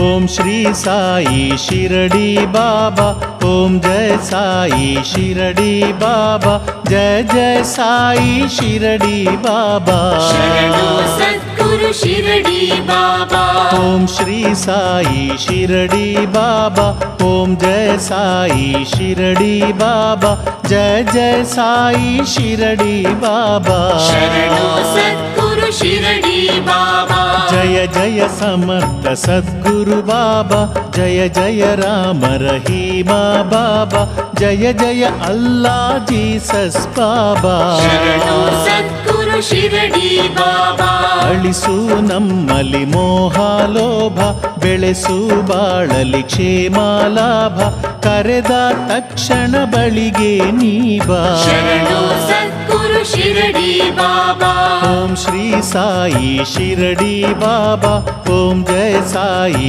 ಓಂ ಶ್ರೀ ಸಾಯಿ ಶಿರಡಿ ಬಾಬಾ, ಓಂ ಜಯ ಸಾಯಿ ಶಿರಡಿ ಬಾಬಾ, ಜಯ ಜಯ ಸಾಯಿ ಶಿರಡಿ ಬಾಬಾ. ಶರಣು ಸದ್ಗುರು ಶಿರಡಿ ಬಾಬಾ. ಓಂ ಶ್ರೀ ಸಾಯಿ ಶಿರಡಿ ಬಾಬಾ, ಓಂ ಜಯ ಸಾಯಿ ಶಿರಡಿ ಬಾಬಾ, ಜಯ ಜಯ ಸಾಯಿ ಶಿರಡಿ ಬಾಬಾ. ಶರಣು ಸದ್ಗುರು ಶಿರಡಿ ಬಾಬಾ. ಜಯ ಜಯ ಸಮರ್ಥ ಸದ್ಗುರು ಬಾಬಾ, ಜಯ ಜಯ ರಾಮ ರಹೀಮ ಬಾಬಾ, ಜಯ ಜಯ ಅಲ್ಲಾ ಜೀಸಸ್ ಬಾಬಾ. ಶರಣು ಸದ್ಗುರು ಶಿರಡಿ ಬಾಬಾ. ಅಳಿಸು ನಮ್ಮಲ್ಲಿ ಮೋಹ ಲೋಭ, ಬೆಳೆಸು ಬಾಳಲಿ ಕ್ಷೇಮ ಲಾಭ, ಕರೆದ ತಕ್ಷಣ ಬಳಿಗೆ ನೀ ಬಾ. ಶರಣು ಸದ್ಗುರು ಶಿರಡಿ ಬಾಬಾ. ಓಂ ಶ್ರೀ ಸಾಯಿ ಶಿರಡಿ ಬಾಬಾ, ಓಂ ಜಯ ಸಾಯಿ